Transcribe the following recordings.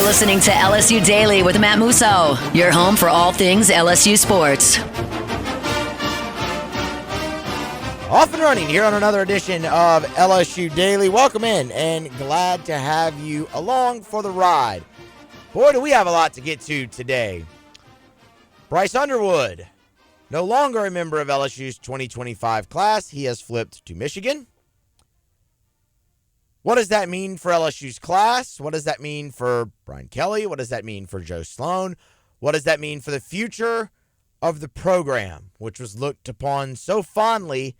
listening to LSU Daily with Matt Musso, your home for all things LSU sports. Off and running here on another edition of LSU Daily. Welcome in and glad to have you along for the ride. Boy, do we have a lot to get to today. Bryce Underwood, no longer a member of LSU's 2025 class. He has flipped to Michigan. What does that mean for LSU's class? What does that mean for Brian Kelly? What does that mean for Joe Sloan? What does that mean for the future of the program, which was looked upon so fondly,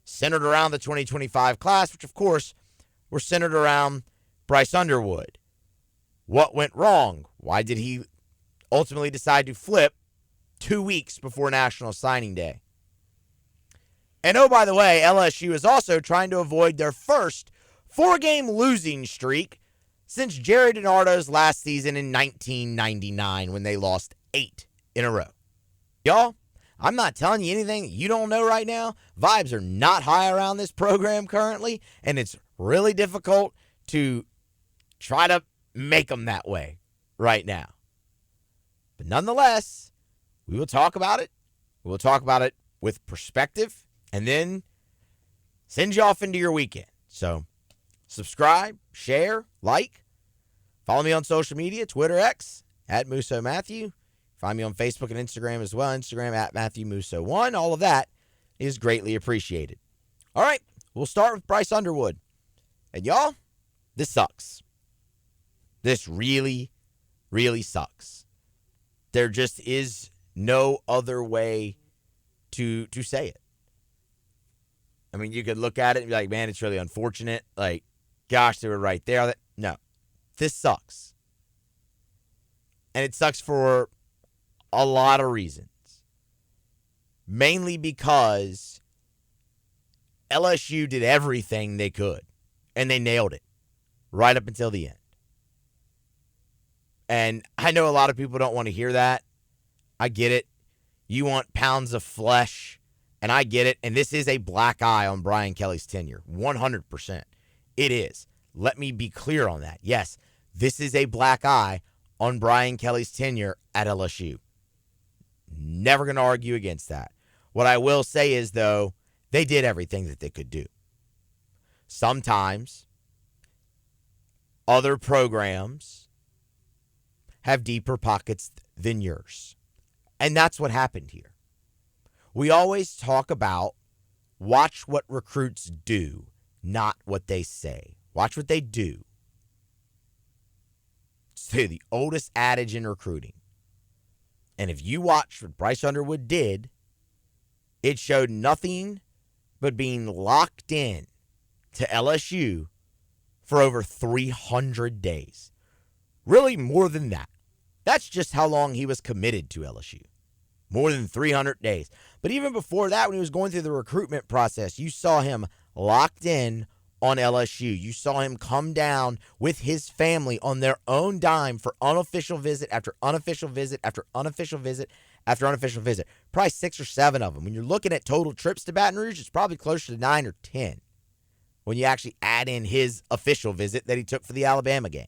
centered around the 2025 class, which, of course, were centered around Bryce Underwood? What went wrong? Why did he ultimately decide to flip 2 weeks before National Signing Day? And oh, by the way, LSU is also trying to avoid their first 4-game losing streak since Jerry DiNardo's last season in 1999 when they lost 8 in a row. Y'all, I'm not telling you anything that you don't know right now. Vibes are not high around this program currently, and it's really difficult to try to make them that way right now. But nonetheless, we will talk about it. We will talk about it with perspective and then send you off into your weekend. So subscribe, share, like. Follow me on social media, Twitter, X, at Musso Matthew. Find me on Facebook and Instagram as well. Instagram at MatthewMusso1. All of that is greatly appreciated. All right, we'll start with Bryce Underwood. And y'all, this sucks. This really, really sucks. There just is no other way to say it. I mean, you could look at it and be like, man, it's really unfortunate. Like, gosh, they were right there. No, this sucks. And it sucks for a lot of reasons. Mainly because LSU did everything they could, and they nailed it right up until the end. And I know a lot of people don't want to hear that. I get it. You want pounds of flesh, and I get it. And this is a black eye on Brian Kelly's tenure, 100%. It is. Let me be clear on that. Yes, this is a black eye on Brian Kelly's tenure at LSU. Never going to argue against that. What I will say is, though, they did everything that they could do. Sometimes other programs have deeper pockets than yours. And that's what happened here. We always talk about watch what recruits do, not what they say. Watch what they do. It's the oldest adage in recruiting. And if you watch what Bryce Underwood did, it showed nothing but being locked in to LSU for over 300 days. Really more than that. That's just how long he was committed to LSU. More than 300 days. But even before that, when he was going through the recruitment process, you saw him locked in on LSU. You saw him come down with his family on their own dime for unofficial visit after unofficial visit after unofficial visit after unofficial visit. Probably 6 or 7 of them. When you're looking at total trips to Baton Rouge, it's probably closer to 9 or 10 when you actually add in his official visit that he took for the Alabama game.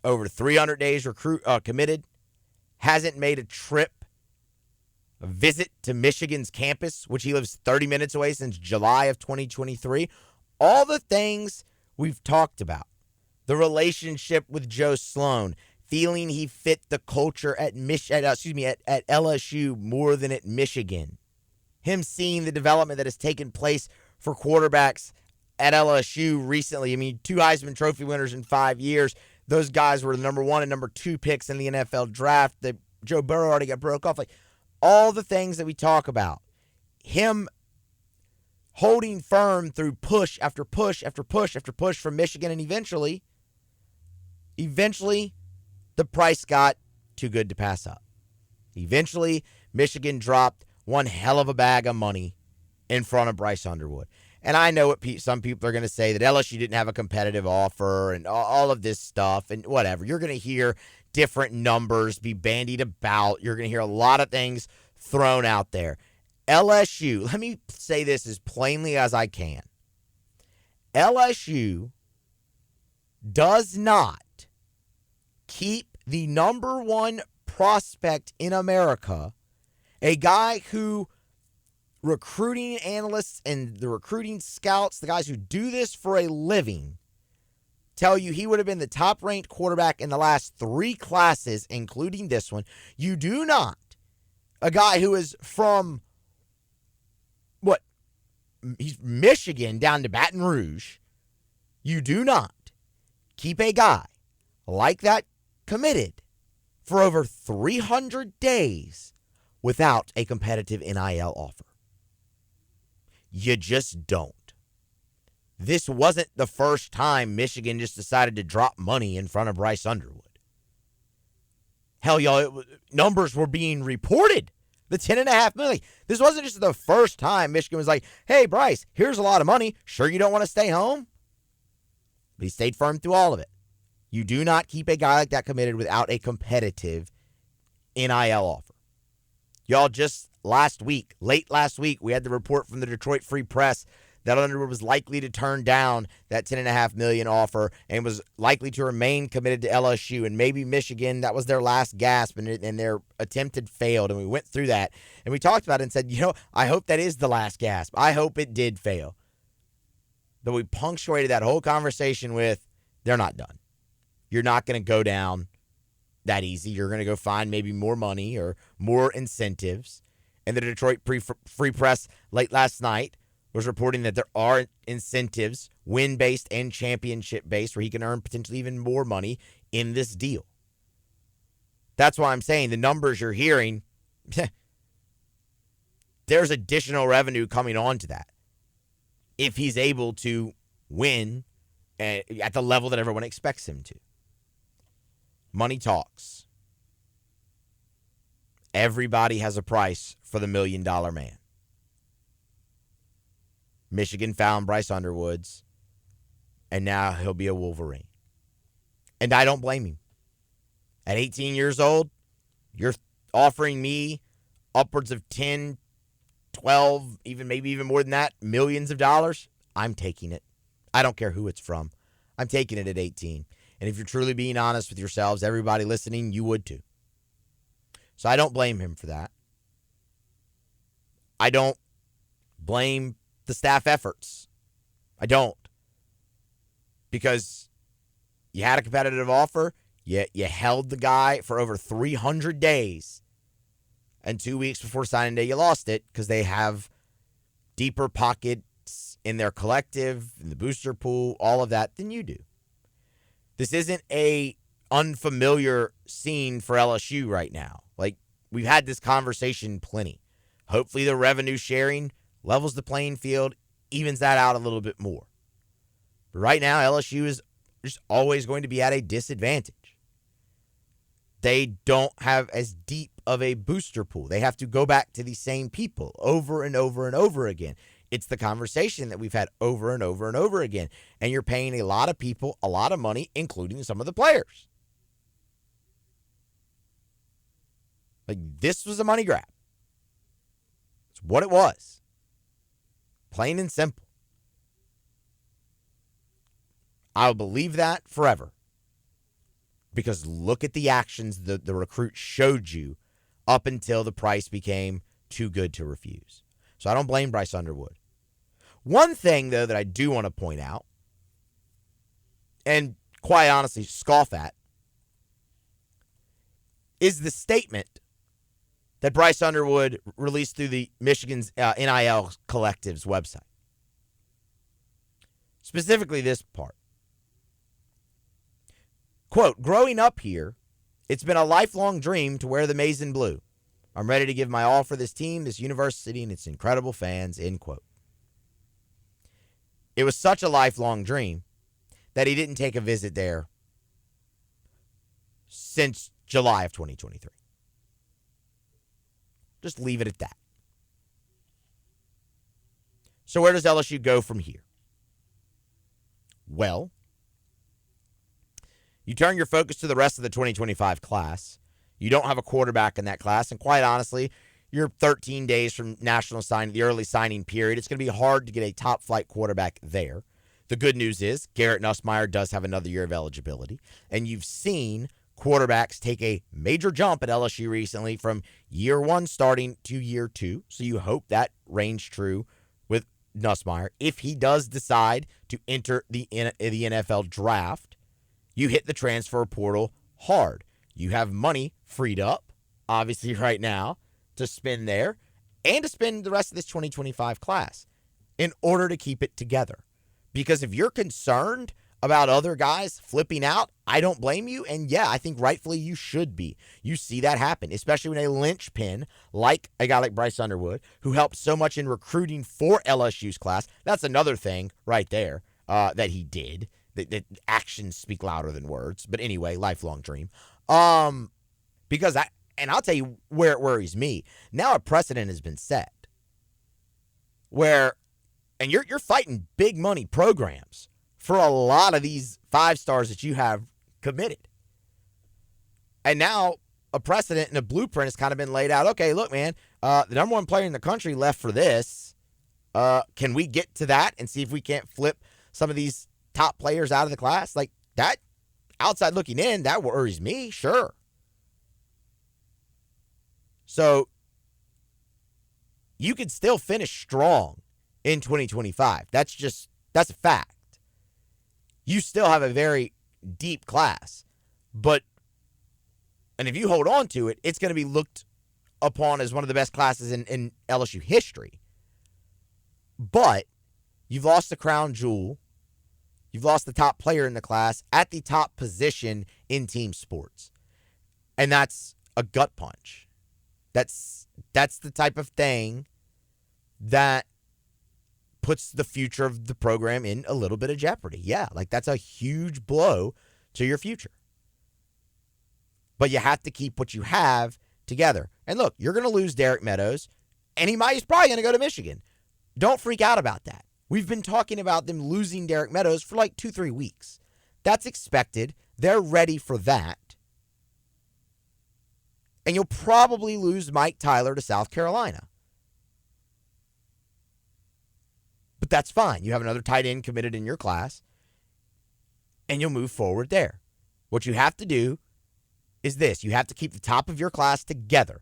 Over 300 days committed. Hasn't made a visit to Michigan's campus, which he lives 30 minutes away since July of 2023. All the things we've talked about. The relationship with Joe Sloan, feeling he fit the culture at LSU more than at Michigan. Him seeing the development that has taken place for quarterbacks at LSU recently. I mean, 2 Heisman Trophy winners in 5 years. Those guys were the number 1 and number 2 picks in the NFL draft. Joe Burrow already got broke off. Like, all the things that we talk about. Him holding firm through push after push after push after push from Michigan, and eventually, the price got too good to pass up. Eventually, Michigan dropped one hell of a bag of money in front of Bryce Underwood. And I know what some people are going to say, that LSU didn't have a competitive offer and all of this stuff and whatever. You're going to hear different numbers be bandied about. You're going to hear a lot of things thrown out there. LSU, let me say this as plainly as I can. LSU does not keep the number one prospect in America, a guy who recruiting analysts and the recruiting scouts, the guys who do this for a living, tell you he would have been the top-ranked quarterback in the last 3 classes, including this one. You do not. A guy who is from, he's Michigan down to Baton Rouge. You do not keep a guy like that committed for over 300 days without a competitive NIL offer. You just don't. This wasn't the first time Michigan just decided to drop money in front of Bryce Underwood. Hell, y'all, numbers were being reported. The $10.5 million. This wasn't just the first time Michigan was like, hey, Bryce, here's a lot of money. Sure you don't want to stay home? But he stayed firm through all of it. You do not keep a guy like that committed without a competitive NIL offer. Y'all, just late last week, we had the report from the Detroit Free Press that Underwood was likely to turn down that $10.5 million offer and was likely to remain committed to LSU. And maybe Michigan, that was their last gasp, and their attempt had failed. And we went through that, and we talked about it and said, I hope that is the last gasp. I hope it did fail. But we punctuated that whole conversation with, they're not done. You're not going to go down that easy. You're going to go find maybe more money or more incentives. And the Detroit Free Press late last night was reporting that there are incentives, win-based and championship-based, where he can earn potentially even more money in this deal. That's why I'm saying the numbers you're hearing, there's additional revenue coming on to that if he's able to win at the level that everyone expects him to. Money talks. Everybody has a price for the $1 million man. Michigan found Bryce Underwood's, and now he'll be a Wolverine. And I don't blame him. At 18 years old, you're offering me upwards of 10, 12, maybe even more than that, millions of dollars. I'm taking it. I don't care who it's from. I'm taking it at 18. And if you're truly being honest with yourselves, everybody listening, you would too. So I don't blame him for that. I don't blame the staff efforts. I don't. Because you had a competitive offer, you held the guy for over 300 days, and 2 weeks before signing day, you lost it because they have deeper pockets in their collective, in the booster pool, all of that, than you do. This isn't a unfamiliar scene for LSU right now. Like, we've had this conversation plenty. Hopefully the revenue sharing levels the playing field, evens that out a little bit more. But right now, LSU is just always going to be at a disadvantage. They don't have as deep of a booster pool. They have to go back to the same people over and over and over again. It's the conversation that we've had over and over and over again. And you're paying a lot of people a lot of money, including some of the players. Like, this was a money grab. It's what it was. Plain and simple. I'll believe that forever. Because look at the actions the recruit showed you up until the price became too good to refuse. So I don't blame Bryce Underwood. One thing, though, that I do want to point out, and quite honestly scoff at, is the statement that Bryce Underwood released through the Michigan's NIL Collective's website. Specifically this part. Quote, growing up here, it's been a lifelong dream to wear the maize and blue. I'm ready to give my all for this team, this university, and its incredible fans, end quote. It was such a lifelong dream that he didn't take a visit there since July of 2023. Just leave it at that. So where does LSU go from here? Well, you turn your focus to the rest of the 2025 class. You don't have a quarterback in that class, and quite honestly, you're 13 days from national signing, the early signing period. It's going to be hard to get a top-flight quarterback there. The good news is Garrett Nussmeier does have another year of eligibility, and you've seen quarterbacks take a major jump at LSU recently from year one starting to year two. So you hope that reigns true with Nussmeier. If he does decide to enter the NFL draft, you hit the transfer portal hard. You have money freed up, obviously, right now to spend there and to spend the rest of this 2025 class in order to keep it together. Because if you're concerned about other guys flipping out, I don't blame you. And yeah, I think rightfully you should be. You see that happen, especially when a linchpin like a guy like Bryce Underwood, who helped so much in recruiting for LSU's class. That's another thing right there that he did. That actions speak louder than words. But anyway, lifelong dream. Because I'll tell you where it worries me. Now a precedent has been set where, and you're fighting big money programs for a lot of these 5 stars that you have committed. And now a precedent and a blueprint has kind of been laid out. Okay, look, man, the number one player in the country left for this. Can we get to that and see if we can't flip some of these top players out of the class? Like that, outside looking in, that worries me, sure. So you could still finish strong in 2025. That's a fact. You still have a very deep class, and if you hold on to it, it's going to be looked upon as one of the best classes in LSU history. But you've lost the crown jewel. You've lost the top player in the class at the top position in team sports. And that's a gut punch. That's the type of thing that puts the future of the program in a little bit of jeopardy. Yeah, like that's a huge blow to your future. But you have to keep what you have together. And look, you're going to lose Derek Meadows, and he's probably going to go to Michigan. Don't freak out about that. We've been talking about them losing Derek Meadows for like 2-3 weeks. That's expected. They're ready for that. And you'll probably lose Mike Tyler to South Carolina. But that's fine. You have another tight end committed in your class, and you'll move forward there. What you have to do is this. You have to keep the top of your class together.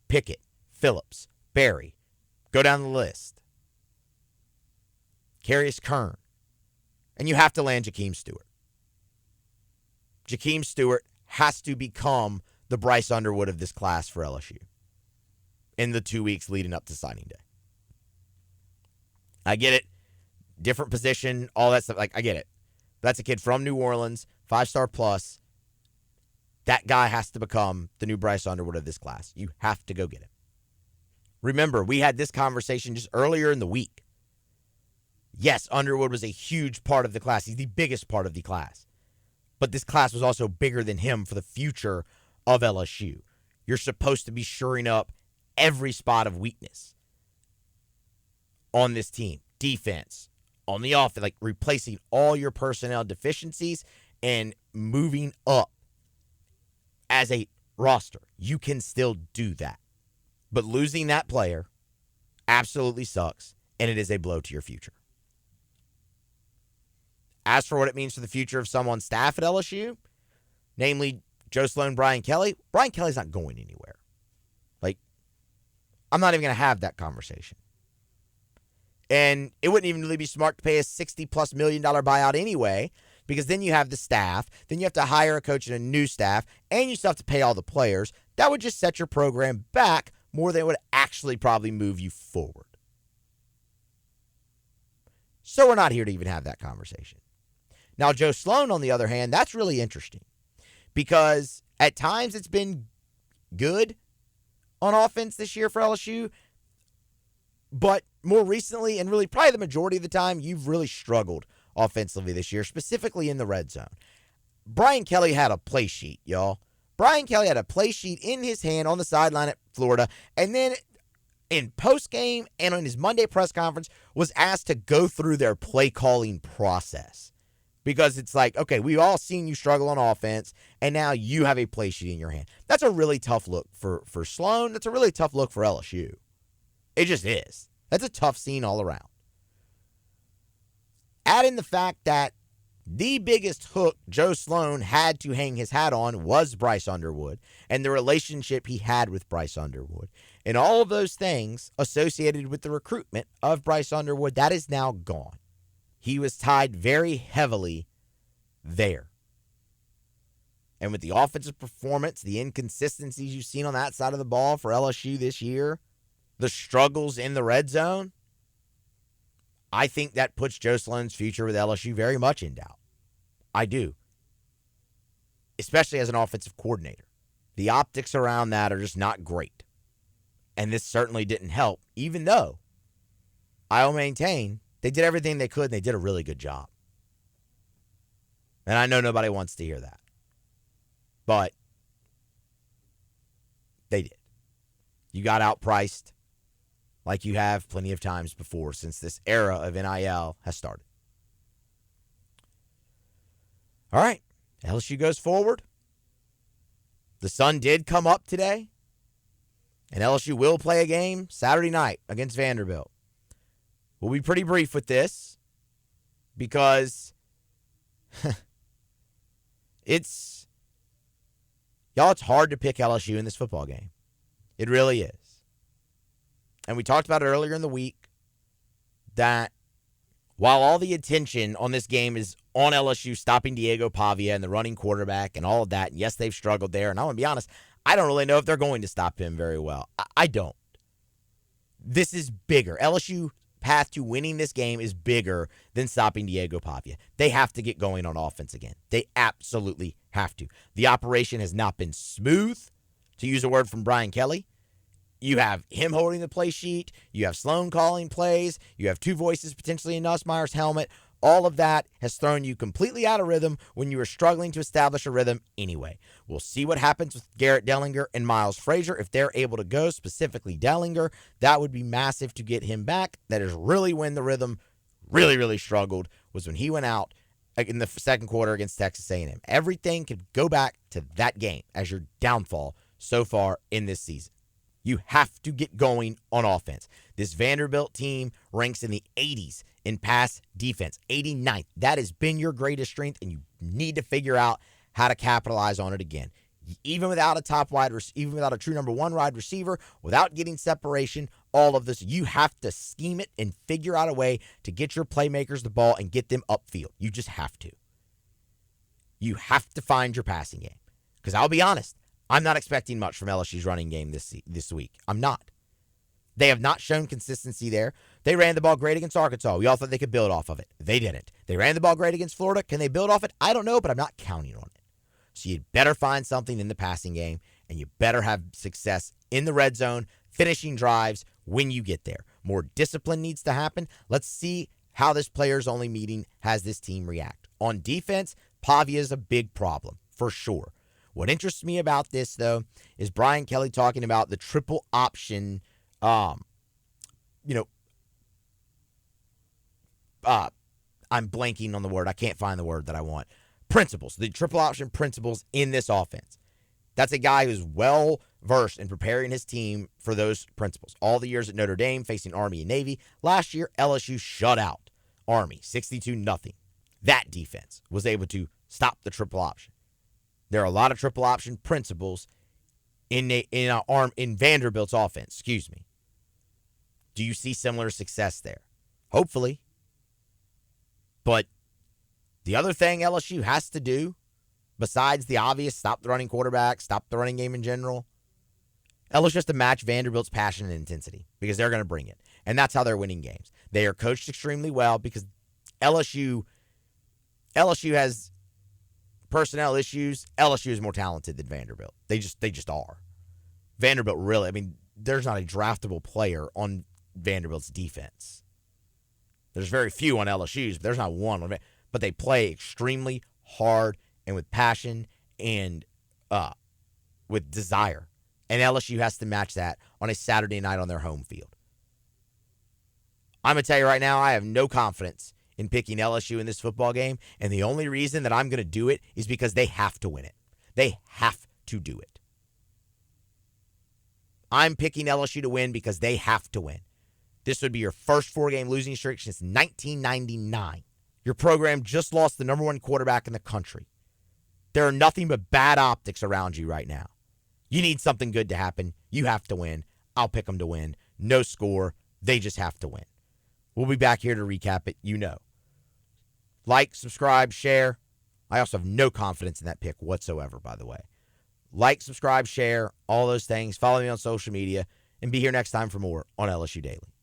Pickett, Phillips, Barry. Go down the list. Carius Kern. And you have to land Jakeem Stewart. Jakeem Stewart has to become the Bryce Underwood of this class for LSU in the 2 weeks leading up to signing day. I get it. Different position, all that stuff. Like, I get it. That's a kid from New Orleans, 5-star plus. That guy has to become the new Bryce Underwood of this class. You have to go get him. Remember, we had this conversation just earlier in the week. Yes, Underwood was a huge part of the class. He's the biggest part of the class. But this class was also bigger than him for the future of LSU. You're supposed to be shoring up every spot of weakness on this team. Defense, on the offense, like replacing all your personnel deficiencies and moving up as a roster. You can still do that. But losing that player absolutely sucks, and it is a blow to your future. As for what it means for the future of someone's staff at LSU, namely Joe Sloan, Brian Kelly's not going anywhere. Like, I'm not even going to have that conversation. And it wouldn't even really be smart to pay a $60+ million buyout anyway, because then you have the staff, then you have to hire a coach and a new staff, and you still have to pay all the players. That would just set your program back more than it would actually probably move you forward. So we're not here to even have that conversation. Now, Joe Sloan, on the other hand, that's really interesting because at times it's been good on offense this year for LSU, but more recently, and really probably the majority of the time, you've really struggled offensively this year, specifically in the red zone. Brian Kelly had a play sheet, y'all. Brian Kelly had a play sheet in his hand on the sideline at Florida, and then in postgame and on his Monday press conference was asked to go through their play calling process. Because it's like, okay, we've all seen you struggle on offense, and now you have a play sheet in your hand. That's a really tough look for Sloan. That's a really tough look for LSU. It just is. That's a tough scene all around. Add in the fact that The biggest hook Joe Sloan had to hang his hat on was Bryce Underwood and the relationship he had with Bryce Underwood. And all of those things associated with the recruitment of Bryce Underwood, that is now gone. He was tied very heavily there. And with the offensive performance, the inconsistencies you've seen on that side of the ball for LSU this year, the struggles in the red zone, I think that puts Joe Sloan's future with LSU very much in doubt. I do. Especially as an offensive coordinator. The optics around that are just not great. And this certainly didn't help, even though I'll maintain they did everything they could and they did a really good job. And I know nobody wants to hear that. But they did. You got outpriced like you have plenty of times before since this era of NIL has started. All right, LSU goes forward. The sun did come up today, and LSU will play a game Saturday night against Vanderbilt. We'll be pretty brief with this because it's hard to pick LSU in this football game. It really is. And we talked about it earlier in the week that while all the attention on this game is on LSU stopping Diego Pavia and the running quarterback and all of that, and yes, they've struggled there, and I want to be honest, I don't really know if they're going to stop him very well. I don't. This is bigger. LSU path to winning this game is bigger than stopping Diego Pavia. They have to get going on offense again. They absolutely have to. The operation has not been smooth, to use a word from Brian Kelly. You have him holding the play sheet. You have Sloan calling plays. You have two voices potentially in Nussmeier's helmet. All of that has thrown you completely out of rhythm when you were struggling to establish a rhythm anyway. We'll see what happens with Garrett Dellinger and Miles Frazier. If they're able to go, specifically Dellinger, that would be massive to get him back. That is really when the rhythm really struggled, was when he went out in the second quarter against Texas A&M. Everything could go back to that game as your downfall so far in this season. You have to get going on offense. This Vanderbilt team ranks in the 80s in pass defense, 89th. That has been your greatest strength, and you need to figure out how to capitalize on it again. Even without even without a true number one wide receiver, without getting separation, all of this, you have to scheme it and figure out a way to get your playmakers the ball and get them upfield. You just have to. You have to find your passing game. Because I'll be honest, I'm not expecting much from LSU's running game this week. I'm not. They have not shown consistency there. They ran the ball great against Arkansas. We all thought they could build off of it. They didn't. They ran the ball great against Florida. Can they build off it? I don't know, but I'm not counting on it. So you'd better find something in the passing game, and you better have success in the red zone, finishing drives when you get there. More discipline needs to happen. Let's see how this players-only meeting has this team react. On defense, Pavia is a big problem, for sure. What interests me about this, though, is Brian Kelly talking about the triple option, I'm blanking on the word. I can't find the word that I want. Principles, the triple option principles in this offense. That's a guy who's well-versed in preparing his team for those principles. All the years at Notre Dame facing Army and Navy. Last year, LSU shut out Army 62-0. That defense was able to stop the triple option. There are a lot of triple option principles in Vanderbilt's offense. Do you see similar success there? Hopefully. But the other thing LSU has to do, besides the obvious stop the running quarterback, stop the running game in general, LSU has to match Vanderbilt's passion and intensity because they're going to bring it. And that's how they're winning games. They are coached extremely well because LSU has personnel issues. LSU is more talented than Vanderbilt. They just are. Vanderbilt really, there's not a draftable player on Vanderbilt's defense. There's very few on LSU's, but there's not one. But they play extremely hard and with passion and with desire. And LSU has to match that on a Saturday night on their home field. I'm going to tell you right now, I have no confidence in picking LSU in this football game, and the only reason that I'm going to do it is because they have to win it. They have to do it. I'm picking LSU to win because they have to win. This would be your first 4-game losing streak since 1999 Your program just lost the number one quarterback in the country. There are nothing but bad optics around you right now. You need something good to happen. You have to win. I'll pick them to win. No score. They just have to win. We'll be back here to recap it. You know. Like, subscribe, share. I also have no confidence in that pick whatsoever, by the way. Like, subscribe, share, all those things. Follow me on social media, and be here next time for more on LSU Daily.